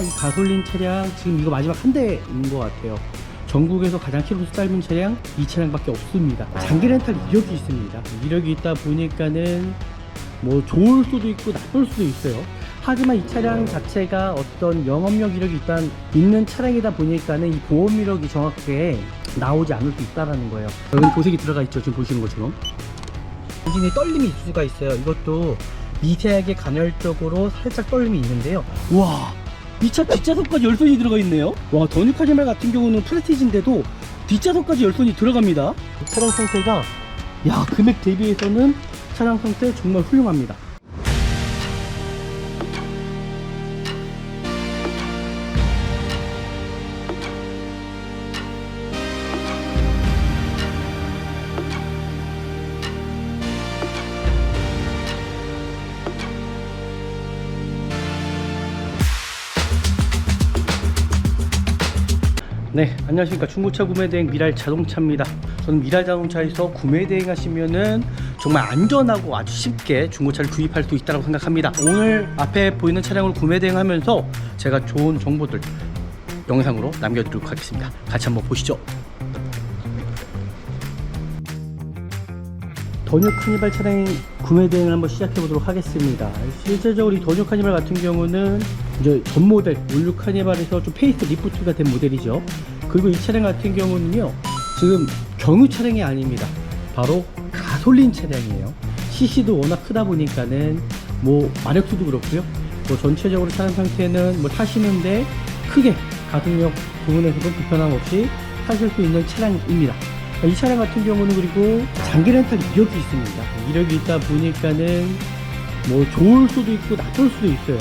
이 가솔린 차량 지금 이거 마지막 한 대인 것 같아요. 전국에서 가장 키로수 짧은 차량 이 차량밖에 없습니다. 장기 렌탈 이력이 있습니다. 이력이 있다 보니까는 뭐 좋을 수도 있고 나쁠 수도 있어요. 하지만 이 차량 자체가 어떤 영업력 이력이 일단 있는 차량이다 보니까는 이 보험 이력이 정확하게 나오지 않을 수 있다라는 거예요. 여기 도색이 들어가 있죠. 지금 보시는 것처럼 엔진에 떨림이 있을 수가 있어요. 이것도 미세하게 간헐적으로 살짝 떨림이 있는데요. 와, 이 차 뒷좌석까지 열선이 들어가 있네요. 와, 더뉴 카니발 같은 경우는 프레티지인데도 뒷좌석까지 열선이 들어갑니다. 차량 상태가 야, 금액 대비해서는 차량 상태 정말 훌륭합니다. 네, 안녕하십니까. 중고차 구매대행 미랄 자동차입니다. 저는 미랄 자동차에서 구매대행 하시면은 정말 안전하고 아주 쉽게 중고차를 구입할 수 있다고 생각합니다. 오늘 앞에 보이는 차량을 구매대행 하면서 제가 좋은 정보들 영상으로 남겨드리도록 하겠습니다. 같이 한번 보시죠. 더뉴 카니발 차량 구매 대행을 한번 시작해 보도록 하겠습니다. 실제적으로 이 더뉴 카니발 같은 경우는 이제 전 모델 올류 카니발에서 좀 페이스 리프트가 된 모델이죠. 그리고 이 차량 같은 경우는요, 지금 경유 차량이 아닙니다. 바로 가솔린 차량이에요. CC도 워낙 크다 보니까는 뭐 마력수도 그렇고요. 뭐 전체적으로 차량 상태는 뭐 타시는데 크게 가속력 부분에서도 불편함 없이 타실 수 있는 차량입니다. 이 차량 같은 경우는 그리고 장기 렌탈 이력이 있습니다. 이력이 있다 보니까는 뭐 좋을 수도 있고 나쁠 수도 있어요.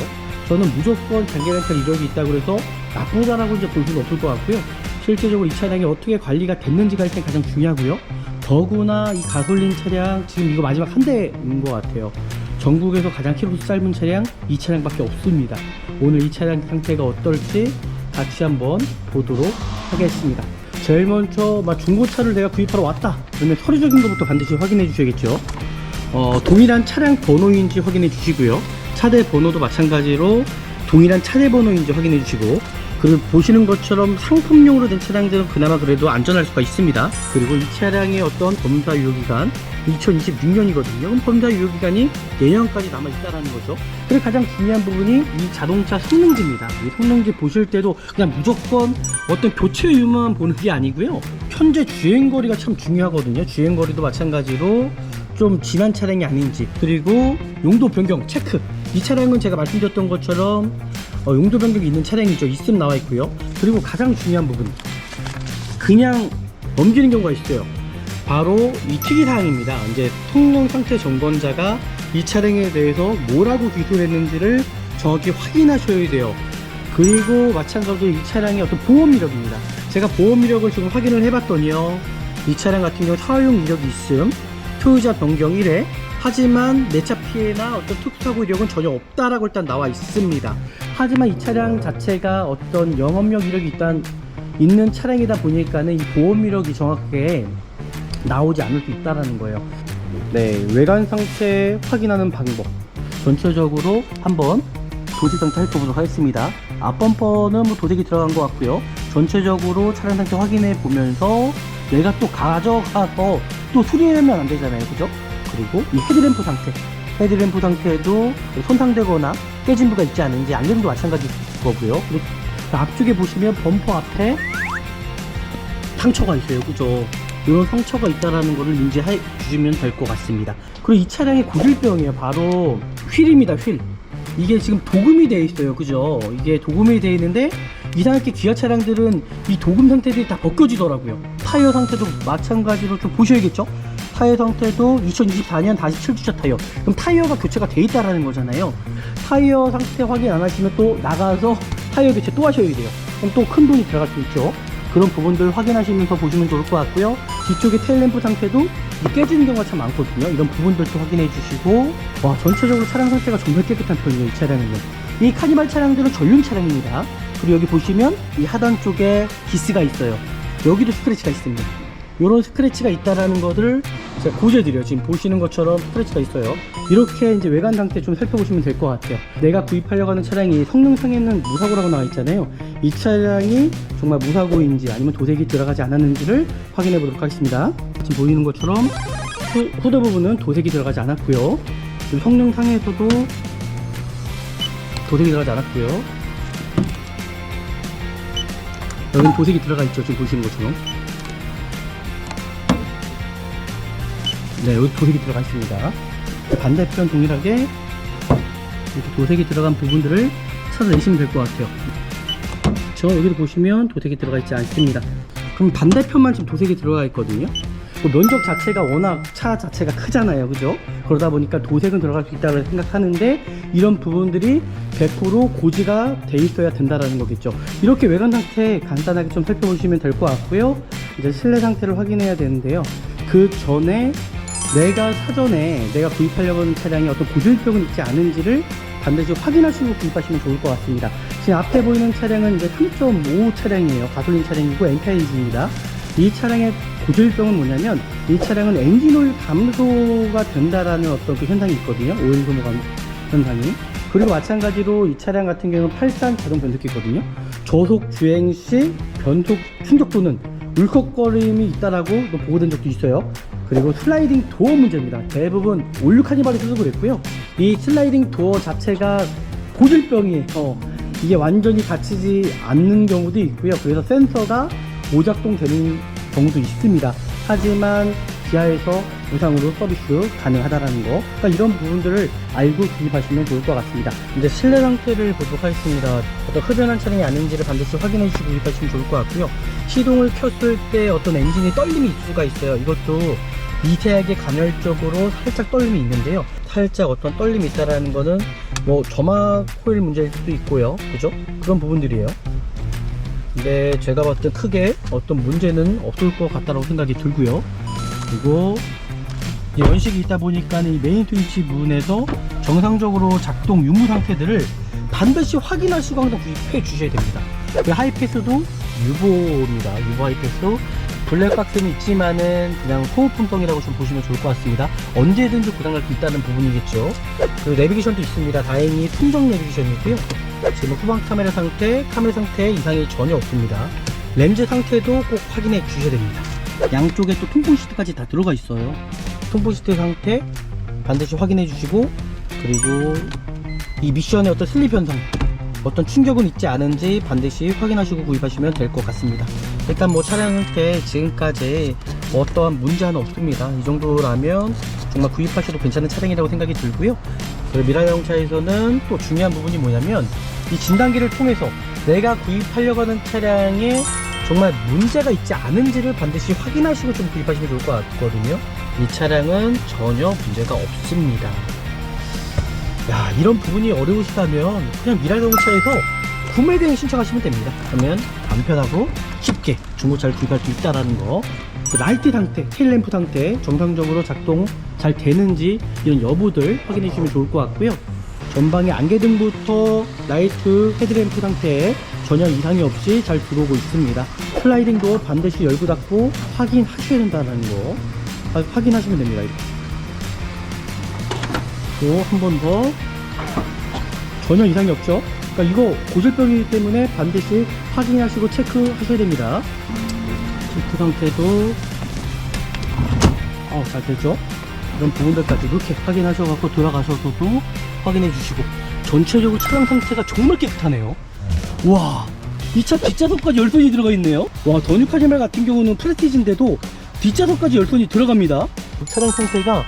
저는 무조건 장기 렌탈 이력이 있다고 해서 나쁘다라고 이제 볼 수는 없을 것 같고요. 실제적으로 이 차량이 어떻게 관리가 됐는지가 일단 가장 중요하고요. 더구나 이 가솔린 차량 지금 이거 마지막 한 대인 것 같아요. 전국에서 가장 키로수 짧은 차량 이 차량밖에 없습니다. 오늘 이 차량 상태가 어떨지 같이 한번 보도록 하겠습니다. 제일 먼저 중고차를 내가 구입하러 왔다 그러면 서류적인 것부터 반드시 확인해 주셔야겠죠. 동일한 차량 번호인지 확인해 주시고요. 차대 번호도 마찬가지로 동일한 차대 번호인지 확인해 주시고, 그리고 보시는 것처럼 상품용으로 된 차량들은 그나마 그래도 안전할 수가 있습니다. 그리고 이 차량의 어떤 검사 유효기간 2026년이거든요. 그럼 검사 유효기간이 내년까지 남아있다라는 거죠. 그리고 가장 중요한 부분이 이 자동차 성능지입니다. 이 성능지 보실 때도 그냥 무조건 어떤 교체 유무만 보는 게 아니고요. 현재 주행거리가 참 중요하거든요. 주행거리도 마찬가지로 좀 지난 차량이 아닌지, 그리고 용도 변경 체크. 이 차량은 제가 말씀드렸던 것처럼 용도 변경이 있는 차량이죠. 있음 나와 있고요. 그리고 가장 중요한 부분, 그냥 넘기는 경우가 있어요. 바로 이 특이사항입니다. 이제 통영 상태 점검자가 이 차량에 대해서 뭐라고 기술했는지를 정확히 확인하셔야 돼요. 그리고 마찬가지로 이 차량의 어떤 보험 이력입니다. 제가 보험 이력을 지금 확인을 해봤더니요, 이 차량 같은 경우 사용 이력이 있음, 소유자 변경 1회, 하지만 내차 피해나 어떤 특수사고 이력은 전혀 없다라고 일단 나와 있습니다. 하지만 이 차량 자체가 어떤 영업력 이력이 일단 있는 차량이다 보니까는 이 보험 이력이 정확하게 나오지 않을 수 있다라는 거예요. 네, 외관 상태 확인하는 방법 전체적으로 한번 도색 상태 살펴보도록 하겠습니다. 앞범퍼는 뭐 도색이 들어간 것 같고요. 전체적으로 차량 상태 확인해 보면서 내가 또 가져가서 또 수리하면 안 되잖아요, 그죠? 그리고 이 헤드램프 상태도 손상되거나 깨진 부가 있지 않은지, 안경도 마찬가지일 거고요. 그리고 앞쪽에 보시면 범퍼 앞에 상처가 있어요, 그죠? 이런 상처가 있다라는 것을 인지해 주시면 될 것 같습니다. 그리고 이 차량의 고질병이에요. 바로 휠입니다. 휠. 이게 지금 도금이 되어 있어요, 그죠? 이게 도금이 되어 있는데 이상하게 기아 차량들은 이 도금 상태들이 다 벗겨지더라고요. 타이어 상태도 마찬가지로 좀 보셔야겠죠? 타이어 상태도 2024년 47주차 타이어. 그럼 타이어가 교체가 돼 있다라는 거잖아요. 타이어 상태 확인 안 하시면 또 나가서 타이어 교체 또 하셔야 돼요. 그럼 또 큰 돈이 들어갈 수 있죠. 그런 부분들 확인하시면서 보시면 좋을 것 같고요. 뒤쪽에 테일램프 상태도 깨지는 경우가 참 많거든요. 이런 부분들도 확인해 주시고, 와, 전체적으로 차량 상태가 정말 깨끗한 편이에요, 이 차량은요. 이 카니발 차량들은 전륜 차량입니다. 그리고 여기 보시면 이 하단 쪽에 기스가 있어요. 여기도 스크래치가 있습니다. 이런 스크래치가 있다라는 것을 제가 고재드려요. 지금 보시는 것처럼 스크래치가 있어요. 이렇게 이제 외관 상태 좀 살펴보시면 될 것 같아요. 내가 구입하려고 하는 차량이 성능상에는 무사고라고 나와 있잖아요. 이 차량이 정말 무사고인지 아니면 도색이 들어가지 않았는지를 확인해 보도록 하겠습니다. 지금 보이는 것처럼 후드 부분은 도색이 들어가지 않았고요. 성능상에서도 도색이 들어가지 않았고요. 여기는 도색이 들어가 있죠. 지금 보시는 것처럼. 네, 여기 도색이 들어가 있습니다. 반대편 동일하게 이렇게 도색이 들어간 부분들을 찾아내시면 될 것 같아요. 저 여기도 보시면 도색이 들어가 있지 않습니다. 그럼 반대편만 지금 도색이 들어가 있거든요. 면적 자체가 워낙 차 자체가 크잖아요, 그죠? 그러다 보니까 도색은 들어갈 수 있다고 생각하는데 이런 부분들이 100% 고지가 돼 있어야 된다라는 거겠죠. 이렇게 외관 상태 간단하게 좀 살펴보시면 될 것 같고요. 이제 실내 상태를 확인해야 되는데요. 그 전에 내가 사전에 내가 구입하려고 하는 차량이 어떤 고질병은 있지 않은지를 반드시 확인하시고 구입하시면 좋을 것 같습니다. 지금 앞에 보이는 차량은 이제 3.5 차량이에요. 가솔린 차량이고 엔카 엔진입니다. 이 차량의 고질병은 뭐냐면 이 차량은 엔진오일 감소가 된다라는 어떤 그 현상이 있거든요. 오일 소모 현상이. 그리고 마찬가지로 이 차량 같은 경우는 8단 자동 변속기거든요. 저속 주행 시 변속 충격도는 울컥거림이 있다라고 보고된 적도 있어요. 그리고 슬라이딩 도어 문제입니다. 대부분 올류 카니발에서도 그랬고요. 이 슬라이딩 도어 자체가 고질병이에요. 이게 완전히 닫히지 않는 경우도 있고요. 그래서 센서가 오작동되는 경우도 있습니다. 하지만 기아에서 무상으로 서비스 가능하다라는 거, 그러니까 이런 부분들을 알고 구입하시면 좋을 것 같습니다. 이제 실내 상태를 보도록 하겠습니다. 어떤 흡연한 차량이 아닌지를 반드시 확인해 주시고 구입하시면 좋을 것 같고요. 시동을 켰을 때 어떤 엔진이 떨림이 있을 수가 있어요. 이것도 미세하게 간헐적으로 살짝 떨림이 있는데요. 살짝 어떤 떨림이 있다라는 거는 뭐 점화 코일 문제일 수도 있고요, 그죠? 그런 부분들이에요. 근데 제가 봤을 때 크게 어떤 문제는 없을 것 같다고 생각이 들고요. 그리고 연식이 있다 보니까 이 메인 스위치 부분에서 정상적으로 작동 유무 상태들을 반드시 확인하시고 항상 구입해 주셔야 됩니다. 그 하이패스도 유보입니다. 유보 하이패스. 블랙박스는 있지만은 그냥 소모품성이라고 좀 보시면 좋을 것 같습니다. 언제든지 고장날 수 있다는 부분이겠죠. 그리고 내비게이션도 있습니다. 다행히 순정 내비게이션이고요. 지금 후방 카메라 상태에 이상이 전혀 없습니다. 렌즈 상태도 꼭 확인해 주셔야 됩니다. 양쪽에 또 통풍 시트까지 다 들어가 있어요. 통풍 시트 상태 반드시 확인해 주시고, 그리고 이 미션의 어떤 슬립 현상, 어떤 충격은 있지 않은지 반드시 확인하시고 구입하시면 될 것 같습니다. 일단 뭐 차량 상태 지금까지 어떠한 문제 하나 없습니다. 이 정도라면 정말 구입하셔도 괜찮은 차량이라고 생각이 들고요. 그리고 미라 자동차에서는 또 중요한 부분이 뭐냐면 이 진단기를 통해서 내가 구입하려고 하는 차량에 정말 문제가 있지 않은지를 반드시 확인하시고 좀 구입하시면 좋을 것 같거든요. 이 차량은 전혀 문제가 없습니다. 야, 이런 부분이 어려우시다면 그냥 미라 자동차에서 구매 대행 신청하시면 됩니다. 그러면 간편하고 쉽게 중고차를 구입할 수 있다는 거. 라이트 상태, 테일램프 상태 정상적으로 작동 잘 되는지 이런 여부들 확인해 주시면 좋을 것 같고요. 전방의 안개등부터 라이트, 헤드램프 상태에 전혀 이상이 없이 잘 들어오고 있습니다. 슬라이딩 도어 반드시 열고 닫고 확인하셔야 된다는 거 확인하시면 됩니다. 또 한 번 더 전혀 이상이 없죠. 그러니까 이거 고질병이기 때문에 반드시 확인하시고 체크하셔야 됩니다. 시트 상태도 잘 되죠. 이런 부분들까지 이렇게 확인하셔서 돌아가셔서도 확인해 주시고, 전체적으로 차량 상태가 정말 깨끗하네요. 와, 이 차 뒷좌석까지 열선이 들어가 있네요. 와, 더뉴 카니발 같은 경우는 프레스티지인데도 뒷좌석까지 열선이 들어갑니다. 차량 상태가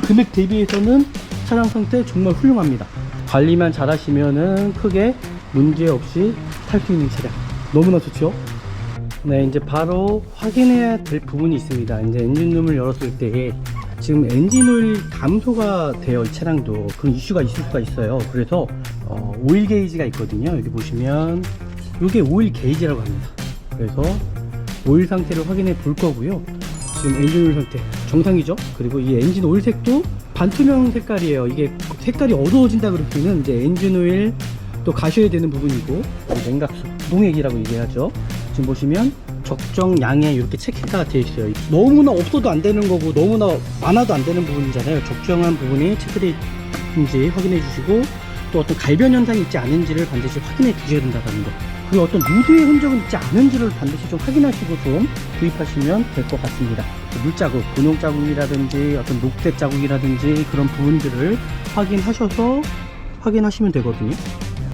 금액 대비해서는 차량 상태 정말 훌륭합니다. 관리만 잘 하시면은 크게 문제 없이 탈 수 있는 차량, 너무나 좋죠. 네, 이제 바로 확인해야 될 부분이 있습니다. 이제 엔진룸을 열었을 때 지금 엔진오일 감소가 돼요. 이 차량도 그런 이슈가 있을 수가 있어요. 그래서 오일 게이지가 있거든요. 여기 보시면 이게 오일 게이지라고 합니다. 그래서 오일 상태를 확인해 볼 거고요. 지금 엔진 오일 상태 정상이죠. 그리고 이 엔진 오일 색도 반투명 색깔이에요. 이게 색깔이 어두워진다 그러면은 이제 엔진 오일 또 가셔야 되는 부분이고, 냉각수, 동액이라고 얘기하죠. 지금 보시면 적정량에 이렇게 체크가 되어 있어요. 너무나 없어도 안 되는 거고 너무나 많아도 안 되는 부분이잖아요. 적정한 부분이 체크되는지 확인해 주시고, 또 어떤 갈변 현상이 있지 않은지를 반드시 확인해 주셔야 된다는 거, 그리고 어떤 누수의 흔적은 있지 않은지를 반드시 좀 확인하시고 좀 구입하시면 될 것 같습니다. 물자국, 분홍 자국이라든지 어떤 녹색 자국이라든지 그런 부분들을 확인하시면 되거든요.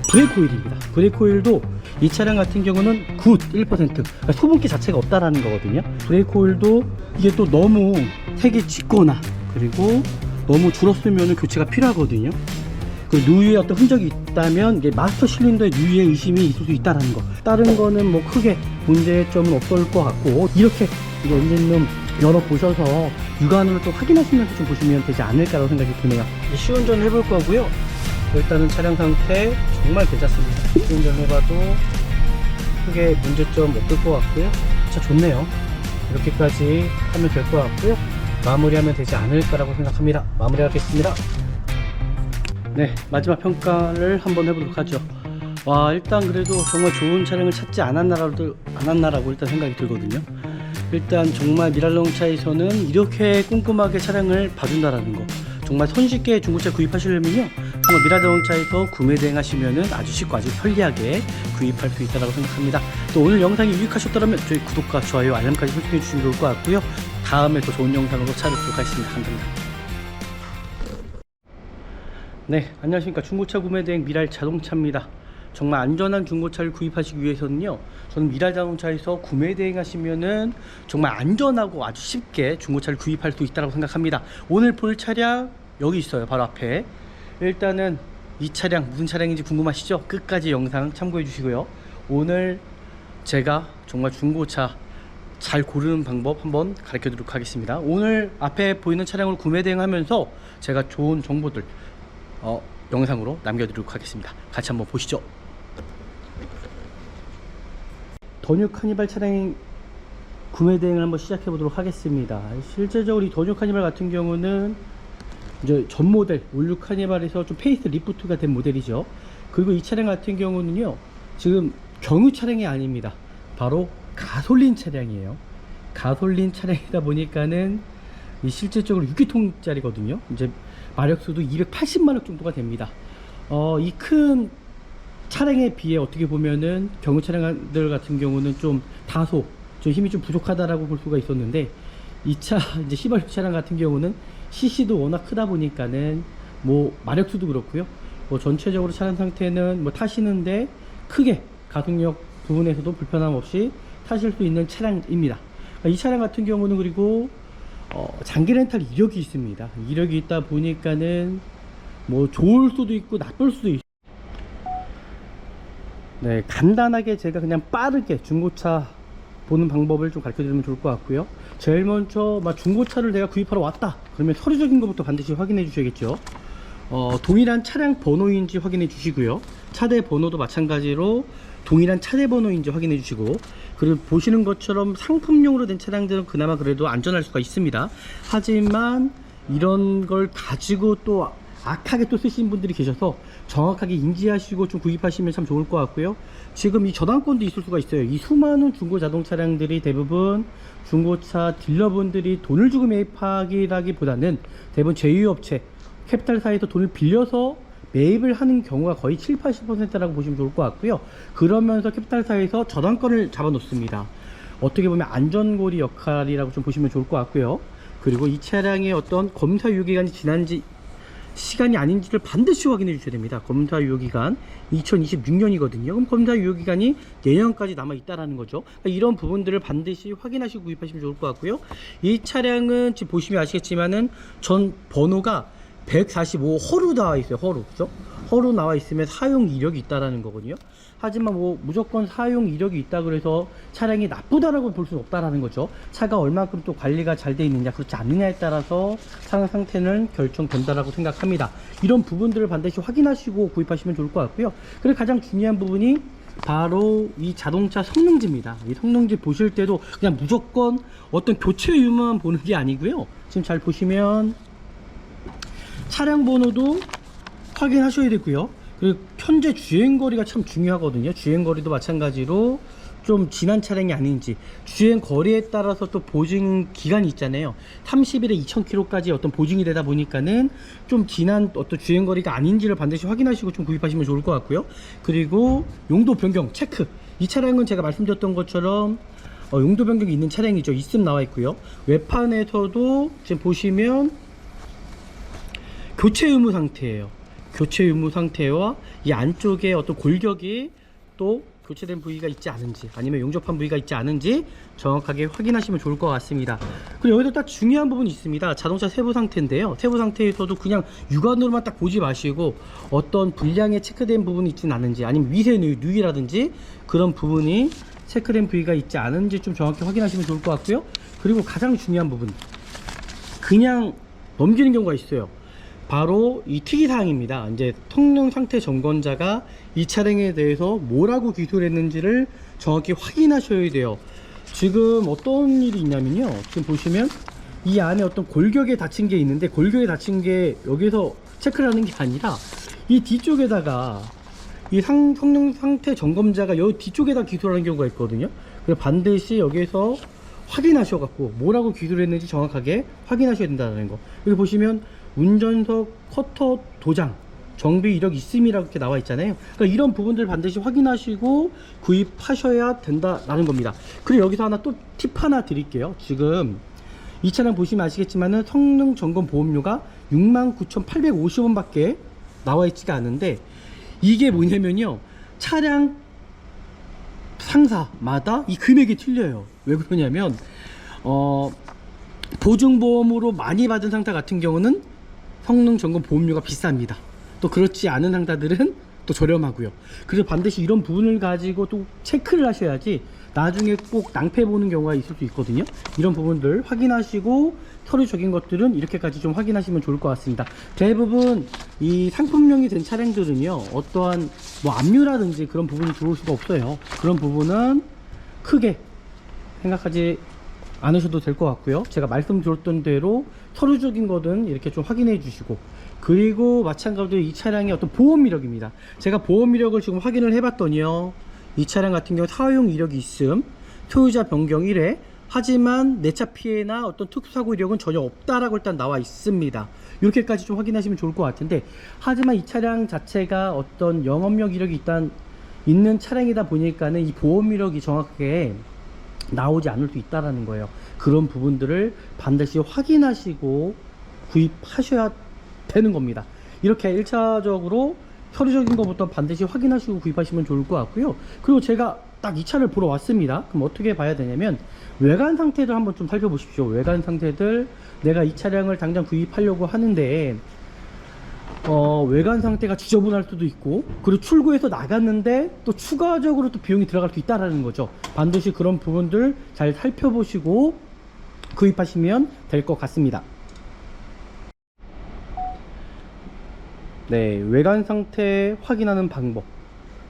브레이크 오일입니다. 브레이크 오일도 이 차량 같은 경우는 굿 1%, 그러니까 소분기 자체가 없다라는 거거든요. 브레이크 오일도 이게 또 너무 색이 짙거나 그리고 너무 줄었으면 교체가 필요하거든요. 그 누유에 어떤 흔적이 있다면 이게 마스터 실린더에 누유의 의심이 있을 수 있다는 거. 다른 거는 뭐 크게 문제점은 없을 것 같고, 이렇게 이거 엔진룸 열어보셔서 육안으로 좀 확인하시면서 좀 보시면 되지 않을까라고 생각이 드네요. 시운전 해볼 거고요. 일단은 차량 상태 정말 괜찮습니다. 시운전 해봐도 크게 문제점 없을 것 같고요. 진짜 좋네요. 이렇게까지 하면 될 것 같고요. 마무리하면 되지 않을까라고 생각합니다. 마무리하겠습니다. 네, 마지막 평가를 한번 해보도록 하죠. 와, 일단 그래도 정말 좋은 차량을 찾지 않았나라고 일단 생각이 들거든요. 일단 정말 미랄자동차에서는 이렇게 꼼꼼하게 차량을 봐준다라는 거, 정말 손쉽게 중고차 구입하시려면요, 정말 미랄자동차에서 구매 대행하시면은 아주 쉽고 아주 편리하게 구입할 수 있다고 생각합니다. 또 오늘 영상이 유익하셨다면 저희 구독과 좋아요, 알람까지 설정해 주시면 좋을 것 같고요. 다음에 또 좋은 영상으로 찾아뵙도록 하겠습니다. 감사합니다. 네, 안녕하십니까. 중고차 구매대행 미랄자동차입니다. 정말 안전한 중고차를 구입하시기 위해서는요, 저는 미랄자동차에서 구매대행 하시면은 정말 안전하고 아주 쉽게 중고차를 구입할 수 있다고 생각합니다. 오늘 볼 차량 여기 있어요, 바로 앞에. 일단은 이 차량 무슨 차량인지 궁금하시죠? 끝까지 영상 참고해 주시고요. 오늘 제가 정말 중고차 잘 고르는 방법 한번 가르쳐 드리도록 하겠습니다. 오늘 앞에 보이는 차량을 구매대행 하면서 제가 좋은 정보들 영상으로 남겨드리도록 하겠습니다. 같이 한번 보시죠. 더뉴 카니발 차량 구매 대행을 한번 시작해 보도록 하겠습니다. 실제적으로 이 더뉴 카니발 같은 경우는 이제 전 모델 올류 카니발에서 좀 페이스 리프트가 된 모델이죠. 그리고 이 차량 같은 경우는요, 지금 경유 차량이 아닙니다. 바로 가솔린 차량이에요. 가솔린 차량이다 보니까는 실질적으로 6기통짜리거든요. 이제 마력수도 280마력 정도가 됩니다. 이 큰 차량에 비해 어떻게 보면은 경유 차량들 같은 경우는 좀 다소 좀 힘이 좀 부족하다라고 볼 수가 있었는데, 이 차 이제 휘발유 차량 같은 경우는 CC도 워낙 크다 보니까는 뭐 마력수도 그렇고요. 뭐 전체적으로 차량 상태는 뭐 타시는데 크게 가속력 부분에서도 불편함 없이 타실 수 있는 차량입니다. 이 차량 같은 경우는 그리고 장기 렌탈 이력이 있습니다. 이력이 있다 보니까는 뭐 좋을 수도 있고 나쁠 수도 있고, 네, 간단하게 제가 그냥 빠르게 중고차 보는 방법을 좀 가르쳐 드리면 좋을 것 같고요. 제일 먼저 중고차를 내가 구입하러 왔다 그러면 서류적인 것부터 반드시 확인해 주셔야겠죠. 동일한 차량 번호인지 확인해 주시고요. 차대 번호도 마찬가지로 동일한 차대 번호인지 확인해 주시고, 그리고 보시는 것처럼 상품용으로 된 차량들은 그나마 그래도 안전할 수가 있습니다. 하지만 이런 걸 가지고 또 악하게 또 쓰시는 분들이 계셔서 정확하게 인지하시고 좀 구입하시면 참 좋을 것 같고요. 지금 이 저당권도 있을 수가 있어요. 이 수많은 중고 자동 차량들이 대부분 중고차 딜러분들이 돈을 주고 매입하기라기보다는 대부분 제휴업체 캐피탈사에서 돈을 빌려서 매입을 하는 경우가 거의 70-80%라고 보시면 좋을 것 같고요. 그러면서 캐피탈사에서 저당권을 잡아 놓습니다. 어떻게 보면 안전고리 역할이라고 좀 보시면 좋을 것 같고요. 그리고 이 차량의 어떤 검사 유효기간이 지난지 시간이 아닌지를 반드시 확인해 주셔야 됩니다. 검사 유효기간 2026년이거든요. 그럼 검사 유효기간이 내년까지 남아 있다라는 거죠. 그러니까 이런 부분들을 반드시 확인하시고 구입하시면 좋을 것 같고요. 이 차량은 지금 보시면 아시겠지만은 전 번호가 145 허루 나와 있어요. 허루, 그죠? 허루 나와 있으면 사용 이력이 있다라는 거거든요. 하지만 뭐 무조건 사용 이력이 있다 그래서 차량이 나쁘다라고 볼 수는 없다라는 거죠. 차가 얼만큼 또 관리가 잘 돼 있느냐 그렇지 않느냐에 따라서 차량 상태는 결정된다라고 생각합니다. 이런 부분들을 반드시 확인하시고 구입하시면 좋을 것 같고요. 그리고 가장 중요한 부분이 바로 이 자동차 성능지입니다. 이 성능지 보실 때도 그냥 무조건 어떤 교체 유무만 보는 게 아니고요. 지금 잘 보시면 차량 번호도 확인하셔야 되고요. 그리고 현재 주행거리가 참 중요하거든요. 주행거리도 마찬가지로 좀 지난 차량이 아닌지, 주행 거리에 따라서 또 보증 기간이 있잖아요. 30일에 2000km까지 어떤 보증이 되다 보니까는 좀 지난 어떤 주행 거리가 아닌지를 반드시 확인하시고 좀 구입하시면 좋을 것 같고요. 그리고 용도 변경 체크. 이 차량은 제가 말씀드렸던 것처럼 용도 변경이 있는 차량이죠. 있음 나와 있고요. 외판에서도 지금 보시면 교체 의무 상태예요. 교체 의무 상태와 이 안쪽에 어떤 골격이 또 교체된 부위가 있지 않은지, 아니면 용접한 부위가 있지 않은지 정확하게 확인하시면 좋을 것 같습니다. 그리고 여기서 딱 중요한 부분이 있습니다. 자동차 세부 상태인데요, 세부 상태에서도 그냥 육안으로만 딱 보지 마시고 어떤 불량에 체크된 부분이 있진 않은지, 아니면 위세 누이라든지 그런 부분이 체크된 부위가 있지 않은지 좀 정확히 확인하시면 좋을 것 같고요. 그리고 가장 중요한 부분, 그냥 넘기는 경우가 있어요. 바로 이 특이사항입니다. 이제 성능 상태 점검자가 이 차량에 대해서 뭐라고 기술했는지를 정확히 확인하셔야 돼요. 지금 어떤 일이 있냐면요, 지금 보시면 이 안에 어떤 골격에 닫힌 게 있는데, 골격에 닫힌 게 여기서 체크를 하는 게 아니라 이 뒤쪽에다가 이 성능 상태 점검자가 여기 뒤쪽에다 기술하는 경우가 있거든요. 그래서 반드시 여기서 확인하셔갖고 뭐라고 기술했는지 정확하게 확인하셔야 된다는 거. 여기 보시면 운전석 커터 도장 정비 이력 있음이라고 이렇게 나와 있잖아요. 그러니까 이런 부분들 반드시 확인하시고 구입하셔야 된다라는 겁니다. 그리고 여기서 하나 또 팁 하나 드릴게요. 지금 이 차량 보시면 아시겠지만은 성능 점검 보험료가 69,850원 밖에 나와 있지가 않은데, 이게 뭐냐면요, 차량 상사마다 이 금액이 틀려요. 왜 그러냐면 보증보험으로 많이 받은 상타 같은 경우는 성능 점검 보험료가 비쌉니다. 또 그렇지 않은 상타들은 또 저렴하고요. 그래서 반드시 이런 부분을 가지고 또 체크를 하셔야지 나중에 꼭 낭패 보는 경우가 있을 수 있거든요. 이런 부분들 확인하시고 서류적인 것들은 이렇게까지 좀 확인하시면 좋을 것 같습니다. 대부분 이 상품명이 된 차량들은요, 어떠한 뭐 압류라든지 그런 부분이 들어올 수가 없어요. 그런 부분은 크게 생각하지 않으셔도 될 것 같고요. 제가 말씀드렸던 대로 서류적인 거든 이렇게 좀 확인해 주시고, 그리고 마찬가지로 이 차량의 어떤 보험 이력입니다. 제가 보험 이력을 지금 확인을 해 봤더니요, 이 차량 같은 경우 사용 이력이 있음, 소유자 변경 1회, 하지만 내차 피해나 어떤 특수사고 이력은 전혀 없다라고 일단 나와 있습니다. 이렇게까지 좀 확인하시면 좋을 것 같은데, 하지만 이 차량 자체가 어떤 영업력 이력이 일단 있는 차량이다 보니까는 이 보험 이력이 정확하게 나오지 않을 수 있다라는 거예요. 그런 부분들을 반드시 확인하시고 구입하셔야 되는 겁니다. 이렇게 1차적으로 서류적인 것부터 반드시 확인하시고 구입하시면 좋을 것 같고요. 그리고 제가 딱 이 차를 보러 왔습니다. 그럼 어떻게 봐야 되냐면, 외관 상태들 한번 좀 살펴보십시오. 외관 상태들, 내가 이 차량을 당장 구입하려고 하는데 외관 상태가 지저분할 수도 있고, 그리고 출고해서 나갔는데 또 추가적으로 또 비용이 들어갈 수 있다라는 거죠. 반드시 그런 부분들 잘 살펴보시고 구입하시면 될 것 같습니다. 네, 외관 상태 확인하는 방법,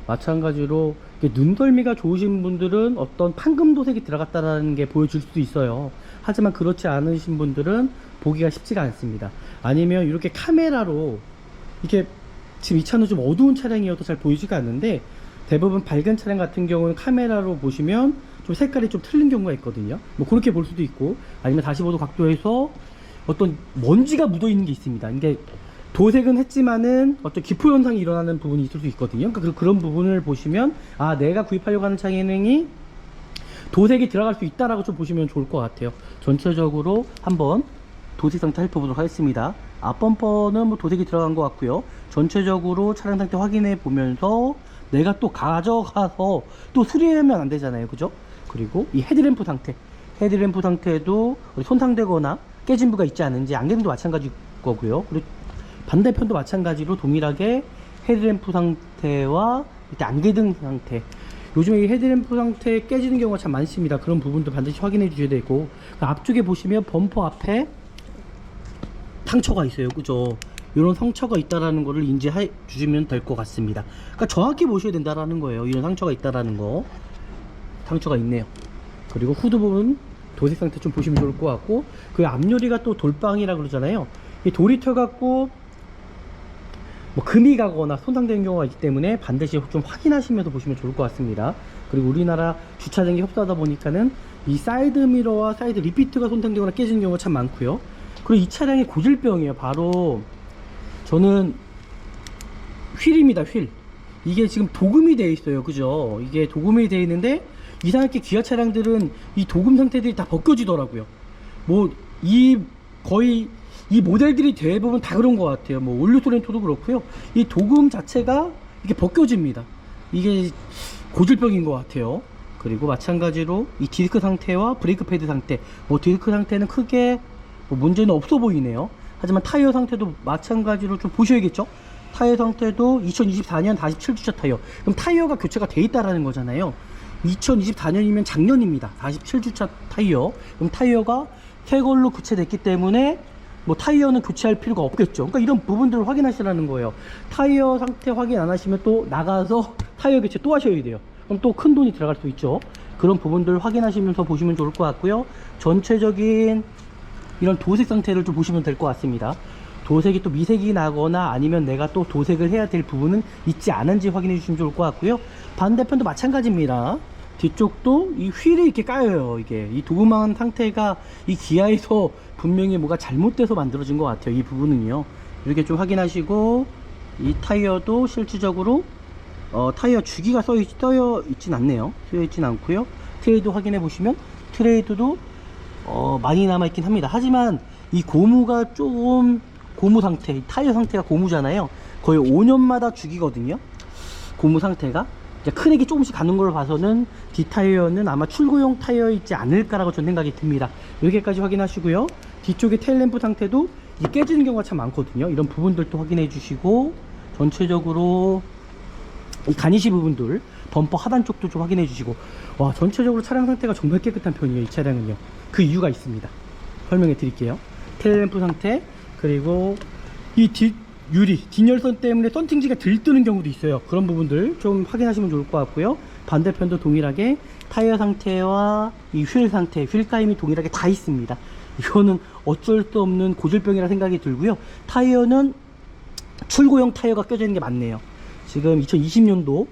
마찬가지로 눈썰미가 좋으신 분들은 어떤 판금도색이 들어갔다는 게 보여줄 수도 있어요. 하지만 그렇지 않으신 분들은 보기가 쉽지가 않습니다. 아니면 이렇게 카메라로, 이게 지금 이 차는 좀 어두운 차량이어서 잘 보이지가 않는데, 대부분 밝은 차량 같은 경우는 카메라로 보시면 좀 색깔이 좀 틀린 경우가 있거든요. 뭐 그렇게 볼 수도 있고, 아니면 45도 각도에서 어떤 먼지가 묻어 있는 게 있습니다. 이게 도색은 했지만은 어떤 기포 현상이 일어나는 부분이 있을 수 있거든요. 그러니까 그런 부분을 보시면, 아, 내가 구입하려고 하는 차량이 도색이 들어갈 수 있다라고 좀 보시면 좋을 것 같아요. 전체적으로 한번 도색 상태 살펴보도록 하겠습니다. 앞범퍼는 뭐 도색이 들어간 것 같고요. 전체적으로 차량 상태 확인해 보면서 내가 또 가져가서 또 수리하면 안 되잖아요, 그죠? 그리고 이 헤드램프 상태, 헤드램프 상태도 손상되거나 깨진 부가 있지 않은지, 안개등도 마찬가지 거고요. 그리고 반대편도 마찬가지로 동일하게 헤드램프 상태와 이때 안개등 상태, 요즘에 이 헤드램프 상태 깨지는 경우가 참 많습니다. 그런 부분도 반드시 확인해 주셔야 되고, 그 앞쪽에 보시면 범퍼 앞에 상처가 있어요, 그죠? 이런 상처가 있다라는 거를 인지해 주시면 될 것 같습니다. 그러니까 정확히 보셔야 된다라는 거예요. 이런 상처가 있다라는 거, 상처가 있네요. 그리고 후드 부분 도색 상태 좀 보시면 좋을 것 같고, 그 앞유리가 또 돌방이라 그러잖아요. 이 돌이 튀어갖고 뭐 금이 가거나 손상되는 경우가 있기 때문에 반드시 좀 확인하시면서 보시면 좋을 것 같습니다. 그리고 우리나라 주차장이 협소하다 보니까는 이 사이드 미러와 사이드 리피트가 손상되거나 깨지는 경우가 참 많고요. 그리고 이 차량의 고질병이에요. 바로 저는 휠입니다. 휠. 이게 지금 도금이 되어 있어요. 그죠? 이게 도금이 되어 있는데 이상하게 기아 차량들은 이 도금 상태들이 다 벗겨지더라고요. 뭐 거의 이 모델들이 대부분 다 그런 것 같아요. 뭐 올류 토렌토도 그렇고요. 이 도금 자체가 이게 벗겨집니다. 이게 고질병인 것 같아요. 그리고 마찬가지로 이 디스크 상태와 브레이크 패드 상태, 뭐 디스크 상태는 크게 뭐 문제는 없어 보이네요. 하지만 타이어 상태도 마찬가지로 좀 보셔야겠죠. 타이어 상태도 2024년 47주차 타이어. 그럼 타이어가 교체가 돼 있다라는 거잖아요. 2024년이면 작년입니다. 47주차 타이어. 그럼 타이어가 새 걸로 교체됐기 때문에 뭐 타이어는 교체할 필요가 없겠죠. 그러니까 이런 부분들을 확인하시라는 거예요. 타이어 상태 확인 안 하시면 또 나가서 타이어 교체 또 하셔야 돼요. 그럼 또 큰 돈이 들어갈 수 있죠. 그런 부분들을 확인하시면서 보시면 좋을 것 같고요. 전체적인 이런 도색 상태를 좀 보시면 될 것 같습니다. 도색이 또 미색이 나거나 아니면 내가 또 도색을 해야 될 부분은 있지 않은지 확인해 주시면 좋을 것 같고요. 반대편도 마찬가지입니다. 뒤쪽도 이 휠이 이렇게 까여요. 이게 이 도금한 상태가 이 기아에서 분명히 뭐가 잘못돼서 만들어진 것 같아요. 이 부분은요. 이렇게 좀 확인하시고, 이 타이어도 실질적으로 타이어 주기가 써여 있진 않네요. 쓰여 있진 않고요. 트레이드 확인해 보시면 트레이드도 많이 남아 있긴 합니다. 하지만 이 고무가 조금 고무 상태, 타이어 상태가 고무잖아요. 거의 5년마다 주기거든요. 고무 상태가 크랙이 조금씩 가는 걸 봐서는 뒷타이어는 아마 출고용 타이어이지 않을까라고 저는 생각이 듭니다. 여기까지 확인하시고요. 뒤쪽에 테일램프 상태도 깨지는 경우가 참 많거든요. 이런 부분들도 확인해 주시고, 전체적으로 이 가니시 부분들, 범퍼 하단 쪽도 좀 확인해 주시고, 와, 전체적으로 차량 상태가 정말 깨끗한 편이에요. 이 차량은요. 그 이유가 있습니다. 설명해 드릴게요. 테일램프 상태, 그리고 이 유리, 뒷열선 때문에 썬팅지가 들뜨는 경우도 있어요. 그런 부분들 좀 확인하시면 좋을 것 같고요. 반대편도 동일하게 타이어 상태와 이 휠 상태, 휠 까임이 동일하게 다 있습니다. 이거는 어쩔 수 없는 고질병이라 생각이 들고요. 타이어는 출고용 타이어가 껴져 있는 게 맞네요. 지금 2020년도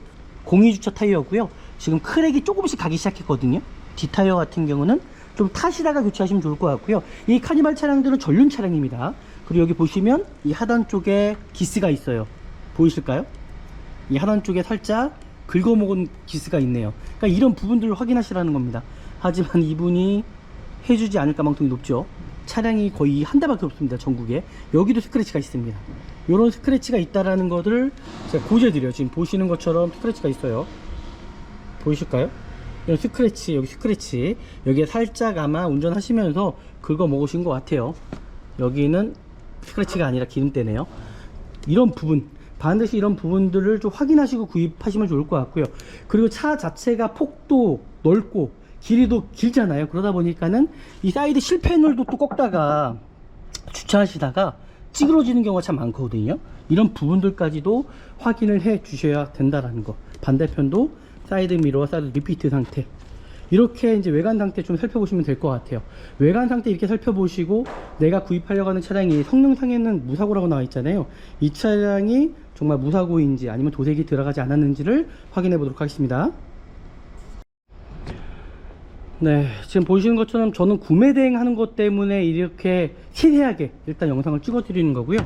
02주차 타이어고요. 지금 크랙이 조금씩 가기 시작했거든요. 뒷타이어 같은 경우는 좀 타시다가 교체하시면 좋을 것 같고요. 이 카니발 차량들은 전륜 차량입니다. 그리고 여기 보시면 이 하단 쪽에 기스가 있어요. 보이실까요? 이 하단 쪽에 살짝 긁어먹은 기스가 있네요. 그러니까 이런 부분들을 확인하시라는 겁니다. 하지만 이분이 해주지 않을 가능성이 높죠. 차량이 거의 한 대밖에 없습니다. 전국에. 여기도 스크래치가 있습니다. 이런 스크래치가 있다라는 것을 제가 고지해드려요. 지금 보시는 것처럼 스크래치가 있어요. 보이실까요? 이런 스크래치, 여기 스크래치. 여기에 살짝 아마 운전하시면서 긁어 먹으신 것 같아요. 여기는 스크래치가 아니라 기름때네요. 이런 부분, 반드시 이런 부분들을 좀 확인하시고 구입하시면 좋을 것 같고요. 그리고 차 자체가 폭도 넓고 길이도 길잖아요. 그러다 보니까는 이 사이드 실패널도 또 꺾다가 주차하시다가 찌그러지는 경우가 참 많거든요. 이런 부분들까지도 확인을 해 주셔야 된다라는 거. 반대편도 사이드 미러와 사이드 리피트 상태, 이렇게 이제 외관 상태 좀 살펴보시면 될 것 같아요. 외관 상태 이렇게 살펴보시고, 내가 구입하려고 하는 차량이 성능상에는 무사고라고 나와 있잖아요. 이 차량이 정말 무사고인지 아니면 도색이 들어가지 않았는지를 확인해 보도록 하겠습니다. 네, 지금 보시는 것처럼 저는 구매 대행하는 것 때문에 이렇게 세세하게 일단 영상을 찍어 드리는 거고요.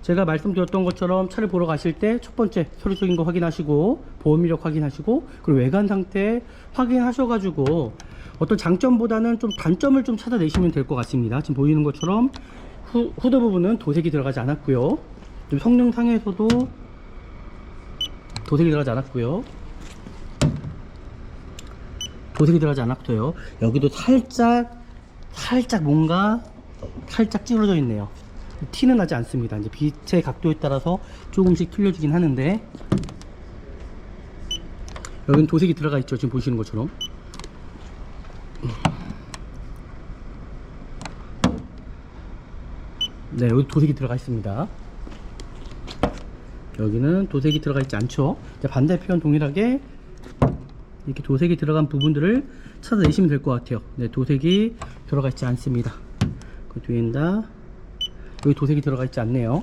제가 말씀드렸던 것처럼 차를 보러 가실 때 첫 번째 서류적인 거 확인하시고, 보험 이력 확인하시고, 그리고 외관 상태 확인하셔가지고 어떤 장점보다는 좀 단점을 좀 찾아내시면 될 것 같습니다. 지금 보이는 것처럼 후드 부분은 도색이 들어가지 않았고요. 좀 성능상에서도 도색이 들어가지 않았고요. 도색이 들어가지 않았고요. 여기도 살짝 뭔가 살짝 찌그러져 있네요. 티는 나지 않습니다. 이제 빛의 각도에 따라서 조금씩 틀려지긴 하는데, 여기는 도색이 들어가 있죠. 지금 보시는 것처럼. 네, 여기 도색이 들어가 있습니다. 여기는 도색이 들어가 있지 않죠. 이제 반대편 동일하게 이렇게 도색이 들어간 부분들을 찾아내시면 될 것 같아요. 네, 도색이 들어가 있지 않습니다. 그 뒤에다 여기 도색이 들어가 있지 않네요.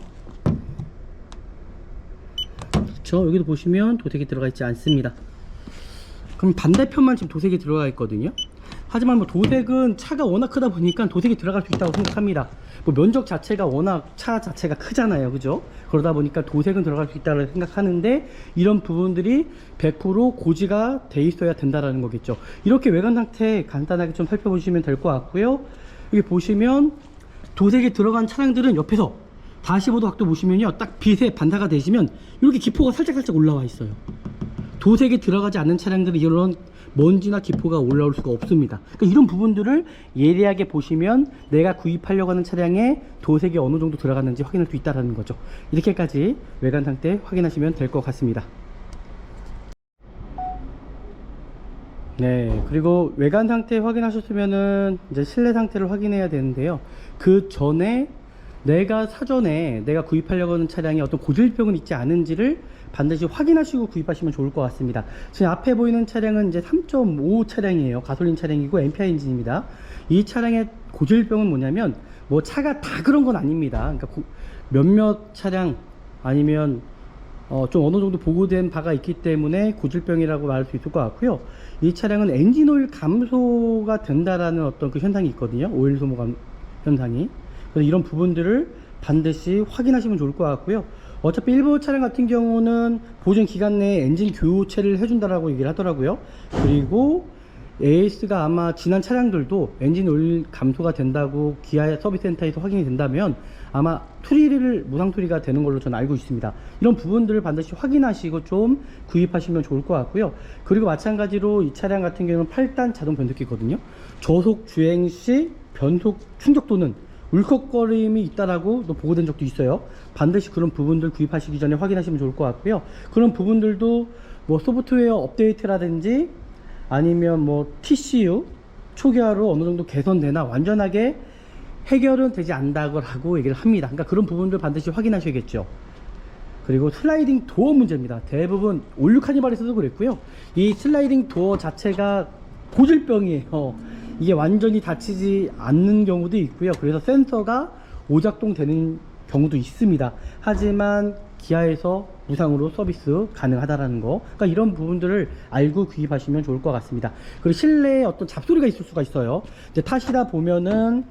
그쵸? 여기도 보시면 도색이 들어가 있지 않습니다. 그럼 반대편만 지금 도색이 들어가 있거든요. 하지만 뭐 도색은 차가 워낙 크다 보니까 도색이 들어갈 수 있다고 생각합니다. 뭐 면적 자체가 워낙 차 자체가 크잖아요, 그죠? 그러다 보니까 도색은 들어갈 수 있다고 생각하는데, 이런 부분들이 100% 고지가 돼 있어야 된다라는 거겠죠. 이렇게 외관 상태 간단하게 좀 살펴보시면 될 것 같고요. 여기 보시면 도색이 들어간 차량들은 옆에서 다시보드 각도 보시면요, 딱 빛에 반사가 되시면 이렇게 기포가 살짝 올라와 있어요. 도색이 들어가지 않는 차량들은 이런 먼지나 기포가 올라올 수가 없습니다. 그러니까 이런 부분들을 예리하게 보시면 내가 구입하려고 하는 차량에 도색이 어느 정도 들어갔는지 확인할 수 있다는 거죠. 이렇게까지 외관 상태 확인하시면 될 것 같습니다. 네, 그리고 외관 상태 확인하셨으면은 이제 실내 상태를 확인해야 되는데요. 그 전에 내가 사전에 내가 구입하려고 하는 차량에 어떤 고질병은 있지 않은지를 반드시 확인하시고 구입하시면 좋을 것 같습니다. 지금 앞에 보이는 차량은 이제 3.5 차량이에요. 가솔린 차량이고 MPI 엔진입니다. 이 차량의 고질병은 뭐냐면, 뭐 차가 다 그런 건 아닙니다. 그러니까 몇몇 차량 아니면 좀 어느 정도 보고된 바가 있기 때문에 고질병이라고 말할 수 있을 것 같고요. 이 차량은 엔진 오일 감소가 된다라는 어떤 그 현상이 있거든요. 오일 소모 현상이. 그래서 이런 부분들을 반드시 확인하시면 좋을 것 같고요. 어차피 일부 차량 같은 경우는 보증 기간 내에 엔진 교체를 해준다라고 얘기를 하더라고요. 그리고 AS가 아마 지난 차량들도 엔진 오일 감소가 된다고 기아 서비스 센터에서 확인이 된다면 아마 투리를 무상 투리가 되는 걸로 저는 알고 있습니다. 이런 부분들을 반드시 확인하시고 좀 구입하시면 좋을 것 같고요. 그리고 마찬가지로 이 차량 같은 경우는 8단 자동 변속기거든요. 저속 주행 시 변속 충격도는 울컥거림이 있다라고 또 보고된 적도 있어요. 반드시 그런 부분들 구입하시기 전에 확인하시면 좋을 것 같고요. 그런 부분들도 뭐 소프트웨어 업데이트라든지 아니면 뭐 TCU 초기화로 어느 정도 개선되나 완전하게 해결은 되지 않는다고 얘기를 합니다. 그러니까 그런 부분들 반드시 확인하셔야겠죠. 그리고 슬라이딩 도어 문제입니다. 대부분 올류 카니발에서도 그랬고요. 이 슬라이딩 도어 자체가 고질병이에요. 이게 완전히 닫히지 않는 경우도 있고요. 그래서 센서가 오작동 되는 경우도 있습니다. 하지만 기아에서 무상으로 서비스 가능하다라는 거, 그러니까 이런 부분들을 알고 구입하시면 좋을 것 같습니다. 그리고 실내에 어떤 잡소리가 있을 수가 있어요. 이제 타시다 보면은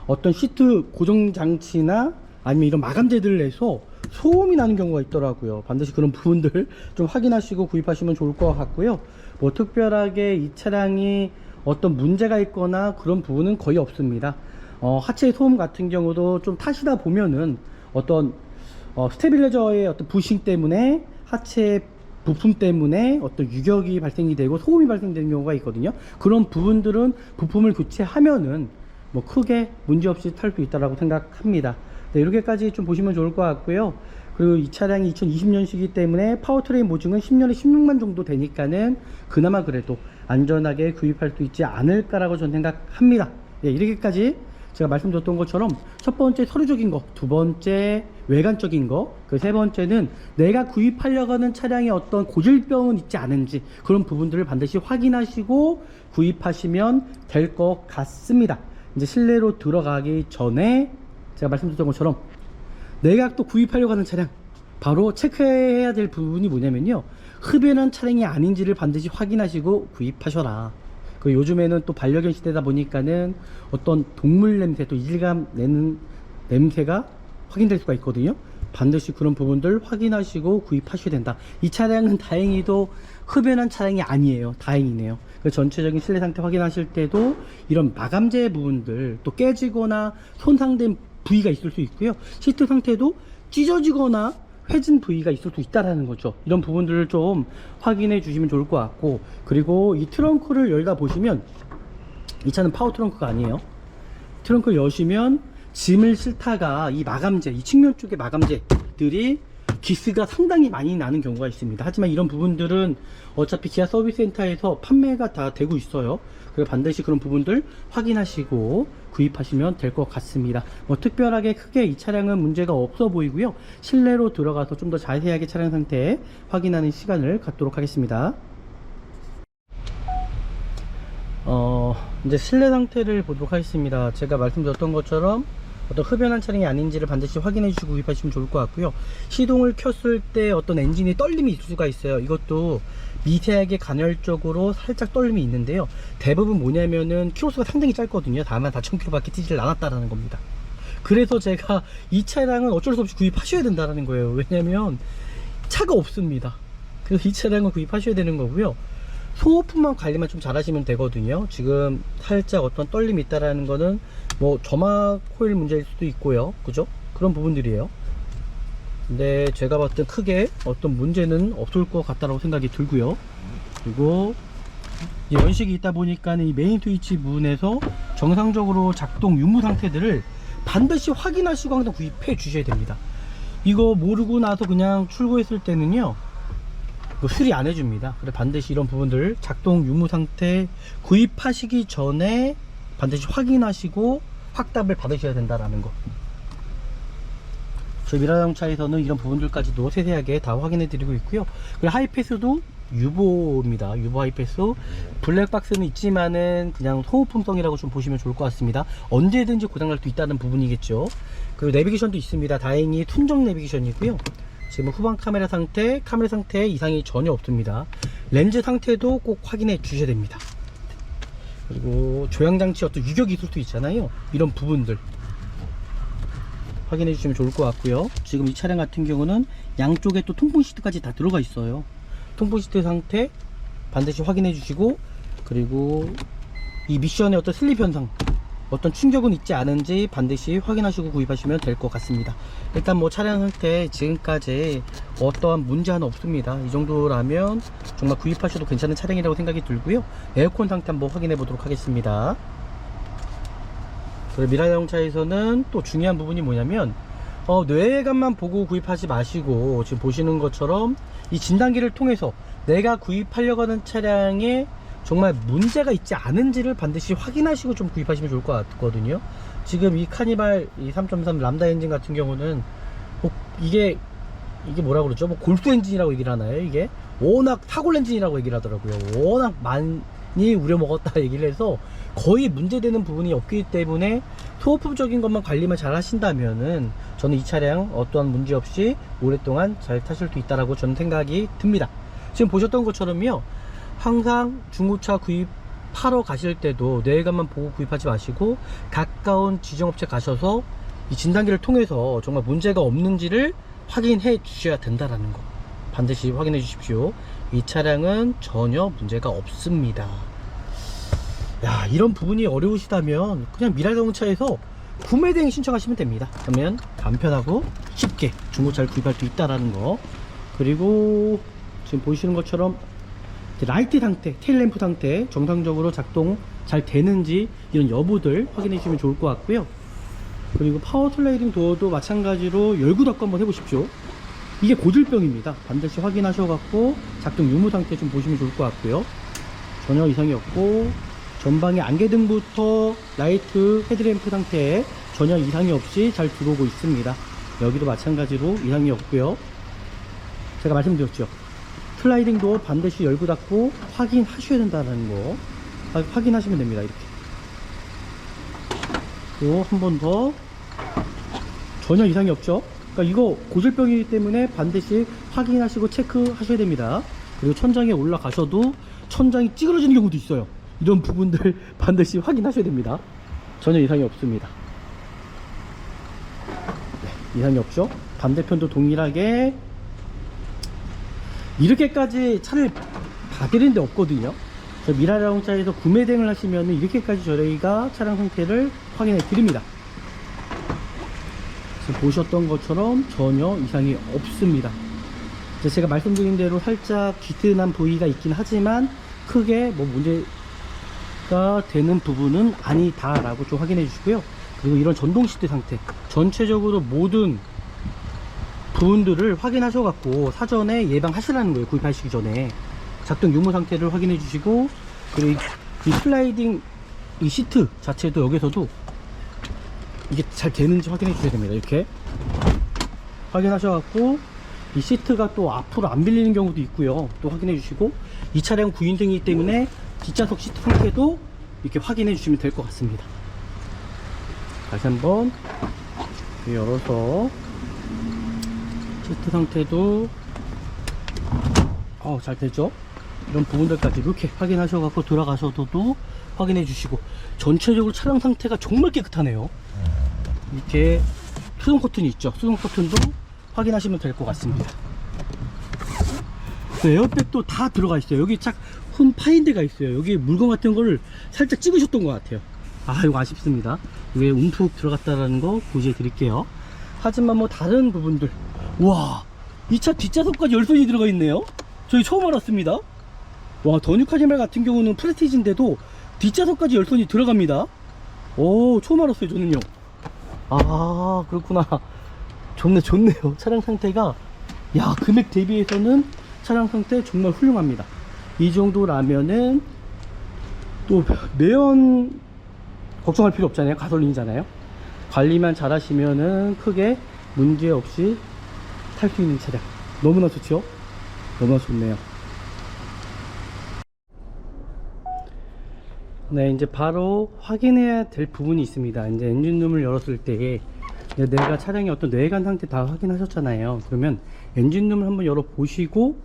어떤 시트 고정 장치나 아니면 이런 마감재들을 내서 소음이 나는 경우가 있더라고요. 반드시 그런 부분들 좀 확인하시고 구입하시면 좋을 것 같고요. 뭐 특별하게 이 차량이 어떤 문제가 있거나 그런 부분은 거의 없습니다. 하체 소음 같은 경우도 좀 타시다 보면은 어떤 스테빌라이저의 어떤 부싱 때문에 하체 부품 때문에 어떤 유격이 발생이 되고 소음이 발생되는 경우가 있거든요. 그런 부분들은 부품을 교체하면은 뭐 크게 문제없이 탈 수 있다라고 생각합니다. 네, 이렇게까지 좀 보시면 좋을 것 같고요. 그리고 이 차량이 2020년식이기 때문에 파워트레인 보증은 10년에 16만 정도 되니까는 그나마 그래도 안전하게 구입할 수 있지 않을까라고 저는 생각합니다. 네, 이렇게까지 제가 말씀드렸던 것처럼 첫 번째 서류적인 거, 두 번째 외관적인 거, 그 세 번째는 내가 구입하려고 하는 차량에 어떤 고질병은 있지 않은지 그런 부분들을 반드시 확인하시고 구입하시면 될 것 같습니다. 이제 실내로 들어가기 전에 제가 말씀드렸던 것처럼 내가 또 구입하려고 하는 차량 바로 체크해야 될 부분이 뭐냐면요, 흡연한 차량이 아닌지를 반드시 확인하시고 구입하셔라. 그 요즘에는 또 반려견 시대다 보니까는 어떤 동물 냄새, 또 이질감 내는 냄새가 확인될 수가 있거든요. 반드시 그런 부분들 확인하시고 구입하셔야 된다. 이 차량은 다행히도 흡연한 차량이 아니에요. 다행이네요. 그 전체적인 실내 상태 확인하실 때도 이런 마감재 부분들 또 깨지거나 손상된 부위가 있을 수 있고요. 시트 상태도 찢어지거나 회진 부위가 있을 수 있다라는 거죠. 이런 부분들을 좀 확인해 주시면 좋을 것 같고, 그리고 이 트렁크를 열다 보시면 이 차는 파워 트렁크가 아니에요. 트렁크를 여시면 짐을 싣다가 이 마감재, 이 측면 쪽의 마감재들이 기스가 상당히 많이 나는 경우가 있습니다. 하지만 이런 부분들은 어차피 기아 서비스 센터에서 판매가 다 되고 있어요. 그래서 반드시 그런 부분들 확인하시고 구입하시면 될 것 같습니다. 뭐 특별하게 크게 이 차량은 문제가 없어 보이고요. 실내로 들어가서 좀 더 자세하게 차량 상태 확인하는 시간을 갖도록 하겠습니다. 이제 실내 상태를 보도록 하겠습니다. 제가 말씀드렸던 것처럼 어떤 흡연한 차량이 아닌지를 반드시 확인해 주시고 구입하시면 좋을 것 같고요. 시동을 켰을 때 어떤 엔진이 떨림이 있을 수가 있어요. 이것도 미세하게 간헐적으로 살짝 떨림이 있는데요. 대부분 뭐냐면은 키로수가 상당히 짧거든요. 다만 4,000km 밖에 뛰지를 않았다라는 겁니다. 그래서 제가 이 차량은 어쩔 수 없이 구입하셔야 된다는 거예요. 왜냐면 차가 없습니다. 그래서 이 차량을 구입하셔야 되는 거고요. 소모품만 관리만 좀 잘 하시면 되거든요. 지금 살짝 어떤 떨림이 있다라는 거는 뭐 점화 코일 문제일 수도 있고요. 그죠? 그런 부분들이에요. 근데 제가 봤을 때 크게 어떤 문제는 없을 것 같다라고 생각이 들고요. 그리고 이 연식이 있다 보니까 이 메인 스위치 부분에서 정상적으로 작동 유무 상태들을 반드시 확인하시고 항상 구입해 주셔야 됩니다. 이거 모르고 나서 그냥 출고했을 때는요, 수리 안 해줍니다. 그래 반드시 이런 부분들 작동 유무 상태 구입하시기 전에 반드시 확인하시고 확답을 받으셔야 된다라는 거. 저희 미라자동차에서는 이런 부분들까지도 세세하게 다 확인해 드리고 있고요. 그리고 하이패스도 유보입니다. 유보 하이패스. 블랙박스는 있지만은 그냥 소모품성이라고 좀 보시면 좋을 것 같습니다. 언제든지 고장날 수 있다는 부분이겠죠. 그리고 내비게이션도 있습니다. 다행히 순정 내비게이션이고요. 지금 후방 카메라 상태에 이상이 전혀 없습니다. 렌즈 상태도 꼭 확인해 주셔야 됩니다. 그리고 조향장치 어떤 유격이 있을 수 있잖아요. 이런 부분들 확인해 주시면 좋을 것 같고요. 지금 이 차량 같은 경우는 양쪽에 또 통풍 시트까지 다 들어가 있어요. 통풍 시트 상태 반드시 확인해 주시고, 그리고 이 미션의 어떤 슬립 현상, 어떤 충격은 있지 않은지 반드시 확인하시고 구입하시면 될 것 같습니다. 일단 뭐 차량 상태 지금까지 어떠한 문제 하나 없습니다. 이 정도라면 정말 구입하셔도 괜찮은 차량이라고 생각이 들고요. 에어컨 상태 한번 확인해 보도록 하겠습니다. 그리고 미라자동차에서는 또 중요한 부분이 뭐냐면 뇌외관만 보고 구입하지 마시고, 지금 보시는 것처럼 이 진단기를 통해서 내가 구입하려고 하는 차량에 정말 문제가 있지 않은지를 반드시 확인하시고 좀 구입하시면 좋을 것 같거든요. 지금 이 카니발 이 3.3 람다 엔진 같은 경우는 뭐 이게 뭐라 그러죠? 뭐 골수 엔진이라고 얘기를 하나요? 이게 워낙 타골 엔진이라고 얘기를 하더라고요. 워낙 많이 우려먹었다 얘기를 해서 거의 문제되는 부분이 없기 때문에 소모품적인 것만 관리만 잘 하신다면은 저는 이 차량 어떠한 문제 없이 오랫동안 잘 타실 수 있다라고 저는 생각이 듭니다. 지금 보셨던 것처럼요, 항상 중고차 구입하러 가실 때도 뇌외관만 보고 구입하지 마시고 가까운 지정업체 가셔서 이 진단기를 통해서 정말 문제가 없는지를 확인해 주셔야 된다라는 거 반드시 확인해 주십시오. 이 차량은 전혀 문제가 없습니다. 야, 이런 부분이 어려우시다면 그냥 미라자동차에서 구매대행 신청하시면 됩니다. 그러면 간편하고 쉽게 중고차를 구입할 수 있다라는 거. 그리고 지금 보시는 것처럼 라이트 상태, 테일램프 상태 정상적으로 작동 잘 되는지 이런 여부들 확인해 주시면 좋을 것 같고요. 그리고 파워 슬라이딩 도어도 마찬가지로 열고 닫고 한번 해보십시오. 이게 고질병입니다. 반드시 확인하셔갖고 작동 유무 상태 좀 보시면 좋을 것 같고요. 전혀 이상이 없고, 전방의 안개등부터 라이트 헤드램프 상태에 전혀 이상이 없이 잘 들어오고 있습니다. 여기도 마찬가지로 이상이 없고요. 제가 말씀드렸죠, 슬라이딩 도어 반드시 열고 닫고 확인하셔야 된다는 거 확인하시면 됩니다. 이렇게. 또 한 번 더, 전혀 이상이 없죠. 그러니까 이거 고질병이기 때문에 반드시 확인하시고 체크하셔야 됩니다. 그리고 천장에 올라가셔도 천장이 찌그러지는 경우도 있어요. 이런 부분들 반드시 확인하셔야 됩니다. 전혀 이상이 없습니다. 네, 이상이 없죠. 반대편도 동일하게. 이렇게까지 차를 봐드리는 데 없거든요. 미라자동차에서 구매 대행을 하시면 이렇게까지 저희가 차량 상태를 확인해 드립니다. 지금 보셨던 것처럼 전혀 이상이 없습니다. 제가 말씀드린 대로 살짝 기스난 부위가 있긴 하지만 크게 뭐 문제가 되는 부분은 아니다라고 좀 확인해 주시고요. 그리고 이런 전동 시트 상태 전체적으로 모든 부분들을 확인하셔 갖고 사전에 예방하시라는 거예요. 구입하시기 전에 작동 유무 상태를 확인해 주시고, 그리고 이 슬라이딩 이 시트 자체도 여기서도 이게 잘 되는지 확인해 주셔야 됩니다. 이렇게 확인하셔 갖고 이 시트가 또 앞으로 안 밀리는 경우도 있고요. 또 확인해 주시고, 이 차량 9인승이기 때문에 뒷좌석 시트 상태도 이렇게 확인해 주시면 될 것 같습니다. 다시 한번 열어서 시트 상태도 잘 되죠. 이런 부분들까지 이렇게 확인하셔갖고 들어가셔도 확인해 주시고, 전체적으로 차량 상태가 정말 깨끗하네요. 이렇게 수동 커튼이 있죠. 수동 커튼도 확인하시면 될 것 같습니다. 에어백도 다 들어가 있어요. 여기 착 흠 파인 데가 있어요. 여기 물건 같은 거를 살짝 찍으셨던 것 같아요. 이거 아쉽습니다. 이게 움푹 들어갔다라는 거 고지해 드릴게요. 하지만 뭐 다른 부분들, 와, 이 차 뒷좌석까지 열선이 들어가 있네요. 저희 처음 알았습니다. 와, 더뉴 카니발 같은 경우는 프레티지인데도 뒷좌석까지 열선이 들어갑니다. 오, 처음 알았어요, 저는요. 그렇구나. 좋네요. 차량 상태가, 야, 금액 대비해서는 차량 상태 정말 훌륭합니다. 이 정도라면은 또 매연 걱정할 필요 없잖아요. 가솔린이잖아요. 관리만 잘 하시면은 크게 문제 없이 탈 수 있는 차량. 너무나 좋죠? 너무나 좋네요. 네, 이제 바로 확인해야 될 부분이 있습니다. 이제 엔진룸을 열었을 때 내가 차량의 어떤 내관 상태 다 확인하셨잖아요. 그러면 엔진룸을 한번 열어 보시고,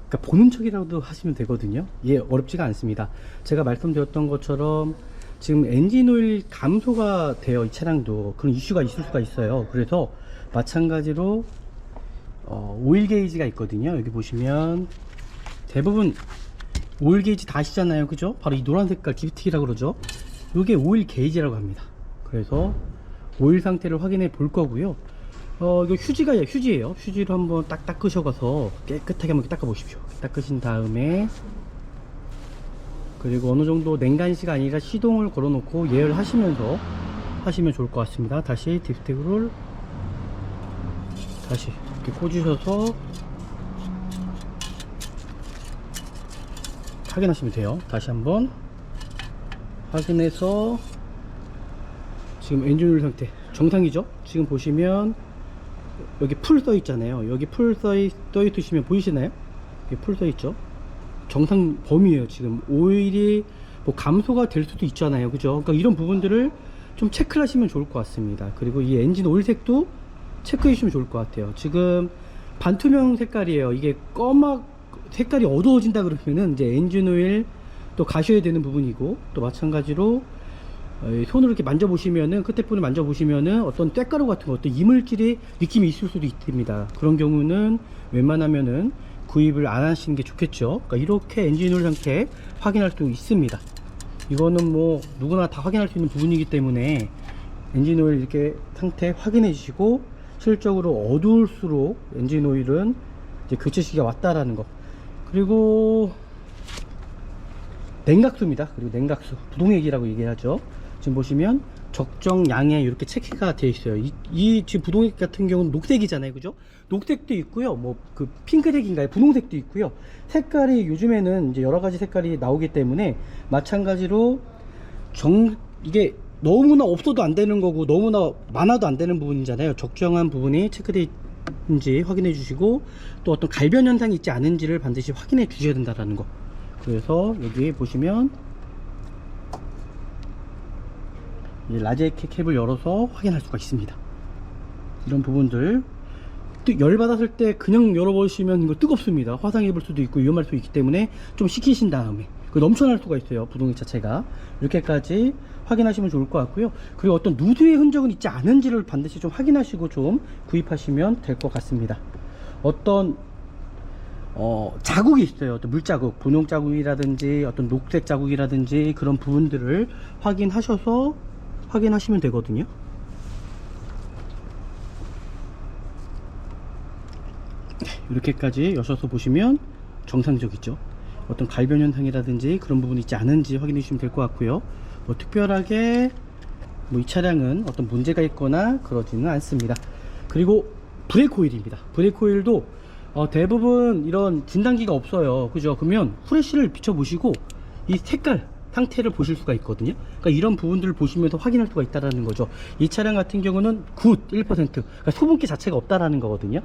그러니까 보는 척이라도 하시면 되거든요. 어렵지가 않습니다. 제가 말씀드렸던 것처럼 지금 엔진오일 감소가 돼요. 이 차량도 그런 이슈가 있을 수가 있어요. 그래서 마찬가지로 오일 게이지가 있거든요. 여기 보시면 대부분 오일 게이지 다 아시잖아요, 그죠? 바로 이 노란 색깔 기프틱이라고 그러죠. 이게 오일 게이지라고 합니다. 그래서 오일 상태를 확인해 볼 거고요. 이거 휴지예요. 휴지로 한번 딱 닦으셔가서 깨끗하게 한번 닦아 보십시오. 닦으신 다음에, 그리고 어느 정도 냉간시가 아니라 시동을 걸어 놓고 예열하시면서 하시면 좋을 것 같습니다. 다시 딥스틱을 다시 이렇게 꽂으셔서 확인하시면 돼요. 다시 한번 확인해서, 지금 엔진오일 상태 정상이죠? 지금 보시면 여기 풀 써 있잖아요. 여기 풀 써 있으시면 보이시나요? 여기 풀 써 있죠? 정상 범위에요. 지금 오일이 뭐 감소가 될 수도 있잖아요, 그죠? 그러니까 이런 부분들을 좀 체크를 하시면 좋을 것 같습니다. 그리고 이 엔진 오일 색도 체크해 주시면 좋을 것 같아요. 지금 반투명 색깔이에요. 이게 검막 색깔이 어두워진다 그러면은 이제 엔진 오일 또 가셔야 되는 부분이고, 또 마찬가지로 손으로 이렇게 만져보시면은, 끝에 부분을 만져보시면은 어떤 때가루 같은 거, 어떤 이물질의 느낌이 있을 수도 있습니다. 그런 경우는 웬만하면은 구입을 안 하시는 게 좋겠죠. 그러니까 이렇게 엔진 오일 상태 확인할 수 있습니다. 이거는 뭐 누구나 다 확인할 수 있는 부분이기 때문에 엔진 오일 이렇게 상태 확인해 주시고, 실적으로 어두울수록 엔진 오일은 이제 교체 시기가 왔다라는 거. 그리고 냉각수입니다. 그리고 냉각수, 부동액이라고 얘기하죠. 지금 보시면 적정량에 이렇게 체크가 되어 있어요. 이 지금 부동액 같은 경우는 녹색이잖아요, 그죠? 녹색도 있고요, 뭐 그 핑크색인가요? 분홍색도 있고요. 색깔이 요즘에는 이제 여러 가지 색깔이 나오기 때문에 마찬가지로 이게 너무나 없어도 안 되는 거고 너무나 많아도 안 되는 부분이잖아요. 적정한 부분이 체크되어있는지 확인해 주시고, 또 어떤 갈변 현상이 있지 않은지를 반드시 확인해 주셔야 된다는 거. 그래서 여기 보시면 라제 캡을 열어서 확인할 수가 있습니다. 이런 부분들, 열 받았을 때 그냥 열어보시면 이거 뜨겁습니다. 화상 입을 수도 있고 위험할 수 있기 때문에 좀 식히신 다음에, 넘쳐날 수가 있어요, 부동액 자체가. 이렇게까지 확인하시면 좋을 것 같고요. 그리고 어떤 누드의 흔적은 있지 않은지를 반드시 좀 확인하시고 좀 구입하시면 될 것 같습니다. 어떤 자국이 있어요. 어떤 물자국, 분홍 자국이라든지 어떤 녹색 자국이라든지 그런 부분들을 확인하시면 되거든요. 이렇게까지 여셔서 보시면 정상적이죠. 어떤 갈변 현상이라든지 그런 부분이 있지 않은지 확인해 주시면 될 것 같고요. 뭐 특별하게 뭐 이 차량은 어떤 문제가 있거나 그러지는 않습니다. 그리고 브레이크 오일입니다. 브레이크 오일도 대부분 이런 진단기가 없어요, 그죠? 그러면 후레쉬를 비춰 보시고 이 색깔 상태를 보실 수가 있거든요. 그러니까 이런 부분들을 보시면서 확인할 수가 있다라는 거죠. 이 차량 같은 경우는 굿 1%, 그러니까 소분기 자체가 없다라는 거거든요.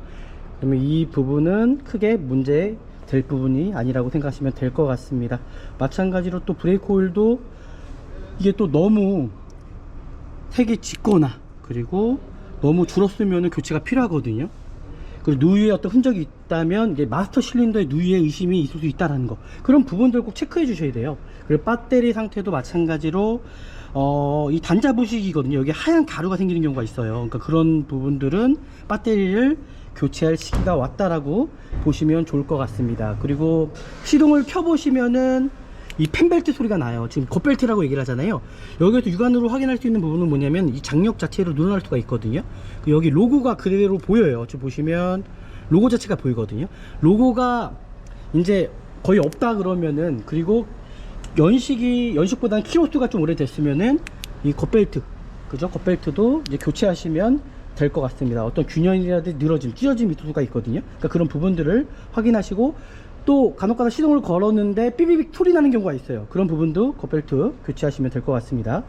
그러면 이 부분은 크게 문제 될 부분이 아니라고 생각하시면 될 것 같습니다. 마찬가지로 또 브레이크 오일도 이게 또 너무 색이 짙거나, 그리고 너무 줄었으면 교체가 필요하거든요. 그리고 누유에 어떤 흔적이 있다면 이게 마스터 실린더에 누유에 의심이 있을 수 있다는 거, 그런 부분들 꼭 체크해 주셔야 돼요. 그리고 배터리 상태도 마찬가지로 이 단자 부식이거든요. 여기 하얀 가루가 생기는 경우가 있어요. 그러니까 그런 부분들은 배터리를 교체할 시기가 왔다라고 보시면 좋을 것 같습니다. 그리고 시동을 켜 보시면은 이 펜벨트 소리가 나요. 지금 겉벨트라고 얘기를 하잖아요. 여기에서 육안으로 확인할 수 있는 부분은 뭐냐면 이 장력 자체로 늘어날 수가 있거든요. 여기 로고가 그대로 보여요. 지금 보시면 로고 자체가 보이거든요. 로고가 이제 거의 없다 그러면은, 그리고 연식보다는 키로수가 좀 오래됐으면은 이 겉벨트, 그죠? 겉벨트도 이제 교체하시면 될 것 같습니다. 어떤 균열이라든지 늘어짐, 찢어짐이 있을 수가 있거든요. 그러니까 그런 부분들을 확인하시고, 또 간혹가다 시동을 걸었는데 삐비빅 소리 나는 경우가 있어요. 그런 부분도 겉벨트 교체하시면 될 것 같습니다.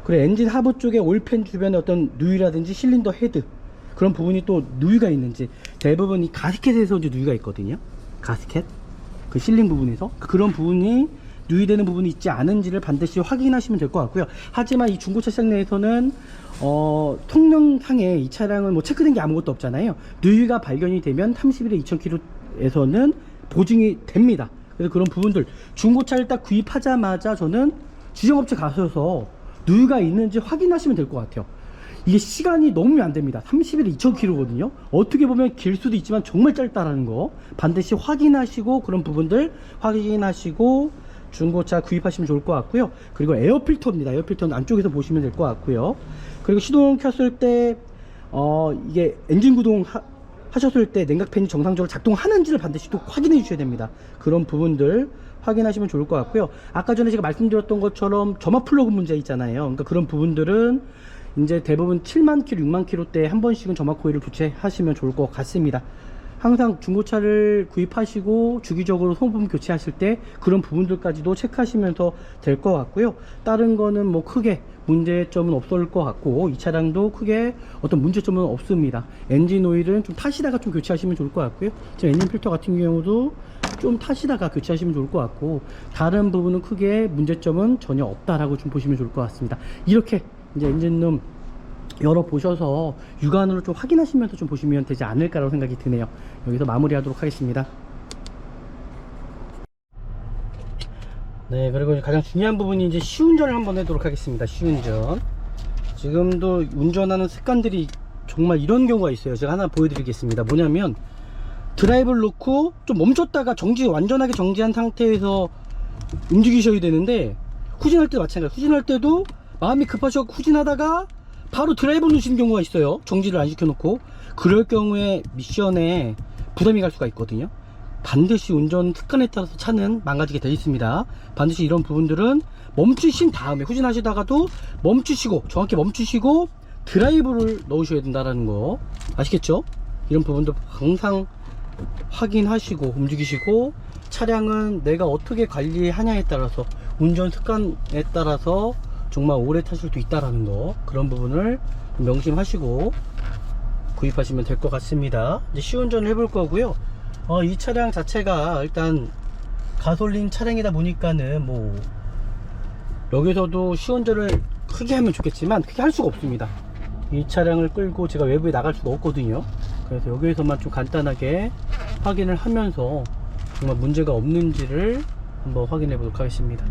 그리고 엔진 하부 쪽에 오일팬 주변에 어떤 누유라든지 실린더 헤드, 그런 부분이 또 누유가 있는지, 대부분 이 가스켓에서 이제 누유가 있거든요. 가스켓, 그 실링 부분에서 그런 부분이 누유되는 부분이 있지 않은지를 반드시 확인하시면 될 것 같고요. 하지만 이 중고차 시장 내에서는 통영상에 이 차량은 뭐 체크된 게 아무것도 없잖아요. 누유가 발견이 되면 30일에 2000km에서는 보증이 됩니다. 그래서 그런 부분들, 중고차를 딱 구입하자마자 저는 지정업체 가셔서 누유가 있는지 확인하시면 될 것 같아요. 이게 시간이 너무 안 됩니다. 30일에 2000km거든요. 어떻게 보면 길 수도 있지만 정말 짧다라는 거 반드시 확인하시고, 그런 부분들 확인하시고 중고차 구입하시면 좋을 것 같고요. 그리고 에어필터입니다. 에어필터는 안쪽에서 보시면 될 것 같고요. 그리고 시동 켰을 때 이게 엔진 구동 하셨을 때 냉각팬이 정상적으로 작동하는지를 반드시 또 확인해 주셔야 됩니다. 그런 부분들 확인하시면 좋을 것 같고요. 아까 전에 제가 말씀드렸던 것처럼 점화 플러그 문제 있잖아요. 그러니까 그런 부분들은 이제 대부분 7만 킬로, 6만 킬로 때 한 번씩은 점화 코일을 교체하시면 좋을 것 같습니다. 항상 중고차를 구입하시고 주기적으로 소모품 교체하실 때 그런 부분들까지도 체크하시면서 될 것 같고요. 다른 거는 뭐 크게 문제점은 없을 것 같고, 이 차량도 크게 어떤 문제점은 없습니다. 엔진 오일은 좀 타시다가 좀 교체하시면 좋을 것 같고요. 지금 엔진 필터 같은 경우도 좀 타시다가 교체하시면 좋을 것 같고, 다른 부분은 크게 문제점은 전혀 없다라고 좀 보시면 좋을 것 같습니다. 이렇게 이제 엔진룸 열어보셔서 육안으로 좀 확인하시면서 좀 보시면 되지 않을까라고 생각이 드네요. 여기서 마무리하도록 하겠습니다. 네, 그리고 가장 중요한 부분이 이제 시운전을 한번 해보도록 하겠습니다. 시운전. 지금도 운전하는 습관들이 정말 이런 경우가 있어요. 제가 하나 보여드리겠습니다. 뭐냐면 드라이브를 놓고 좀 멈췄다가 완전하게 정지한 상태에서 움직이셔야 되는데, 후진할 때도 마찬가지예요. 후진할 때도 마음이 급하셔서 후진하다가 바로 드라이브 누시는 경우가 있어요. 정지를 안 시켜놓고. 그럴 경우에 미션에 부담이 갈 수가 있거든요. 반드시 운전 습관에 따라서 차는 망가지게 되어 있습니다. 반드시 이런 부분들은 멈추신 다음에, 후진하시다가도 멈추시고, 정확히 멈추시고 드라이브를 넣으셔야 된다는 거 아시겠죠? 이런 부분도 항상 확인하시고 움직이시고, 차량은 내가 어떻게 관리하냐에 따라서, 운전 습관에 따라서 정말 오래 타실 수 있다라는 거, 그런 부분을 명심하시고 구입하시면 될 것 같습니다. 이제 시운전을 해볼 거고요. 이 차량 자체가 일단 가솔린 차량이다 보니까는 뭐 여기서도 시운전을 크게 하면 좋겠지만 크게 할 수가 없습니다. 이 차량을 끌고 제가 외부에 나갈 수가 없거든요. 그래서 여기에서만 좀 간단하게 확인을 하면서 정말 문제가 없는지를 한번 확인해 보도록 하겠습니다.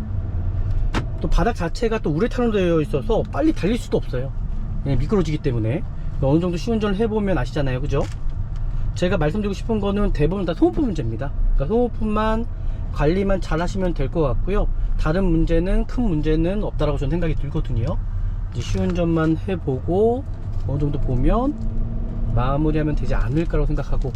또 바닥 자체가 또 우레탄으로 되어 있어서 빨리 달릴 수도 없어요. 미끄러지기 때문에. 어느 정도 시운전을 해보면 아시잖아요, 그죠? 제가 말씀드리고 싶은 거는 대부분 다 소모품 문제입니다. 그러니까 소모품만 관리만 잘 하시면 될 것 같고요. 다른 문제는, 큰 문제는 없다라고 저는 생각이 들거든요. 이제 시운전만 해보고 어느 정도 보면 마무리하면 되지 않을까라고 생각하고,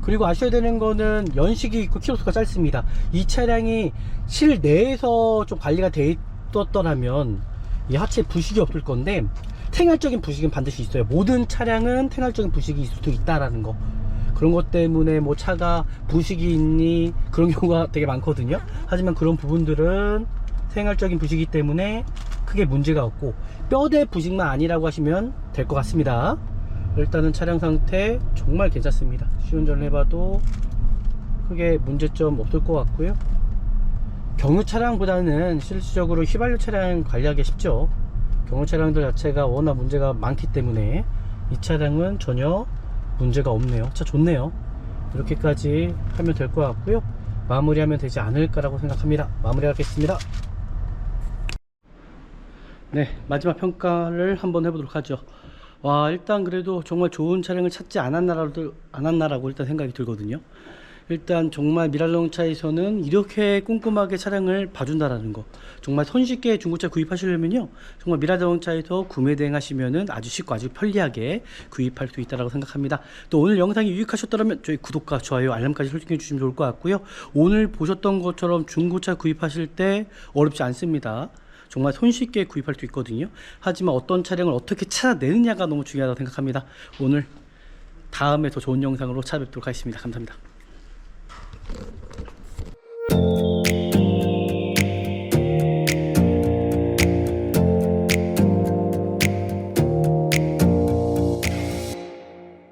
그리고 아셔야 되는 거는 연식이 있고 키로수가 짧습니다. 이 차량이 실내에서 좀 관리가 돼 있었더라면 이 하체 부식이 없을 건데, 생활적인 부식은 반드시 있어요. 모든 차량은 생활적인 부식이 있을 수 있다라는 거, 그런 것 때문에 뭐 차가 부식이 있니, 그런 경우가 되게 많거든요. 하지만 그런 부분들은 생활적인 부식이기 때문에 크게 문제가 없고, 뼈대 부식만 아니라고 하시면 될 것 같습니다. 일단은 차량 상태 정말 괜찮습니다. 시운전을 해봐도 크게 문제점 없을 것 같고요. 경유 차량보다는 실질적으로 휘발유 차량 관리하기 쉽죠. 경유 차량들 자체가 워낙 문제가 많기 때문에 이 차량은 전혀 문제가 없네요. 차 좋네요. 이렇게까지 하면 될 것 같고요. 마무리하면 되지 않을까라고 생각합니다. 마무리하겠습니다. 네, 마지막 평가를 한번 해보도록 하죠. 와, 일단 그래도 정말 좋은 차량을 찾지 않았나라고 일단 생각이 들거든요. 일단 정말 미라자동차에서는 이렇게 꼼꼼하게 차량을 봐준다라는 거, 정말 손쉽게 중고차 구입하시려면요, 정말 미라자동차에서 구매 대행 하시면은 아주 쉽고 아주 편리하게 구입할 수 있다라고 생각합니다. 또 오늘 영상이 유익하셨다면 저희 구독과 좋아요 알람까지 설정해 주시면 좋을 것 같고요. 오늘 보셨던 것처럼 중고차 구입하실 때 어렵지 않습니다. 정말 손쉽게 구입할 수 있거든요. 하지만 어떤 차량을 어떻게 찾아내느냐가 너무 중요하다고 생각합니다. 오늘 다음에 더 좋은 영상으로 찾아뵙도록 하겠습니다. 감사합니다.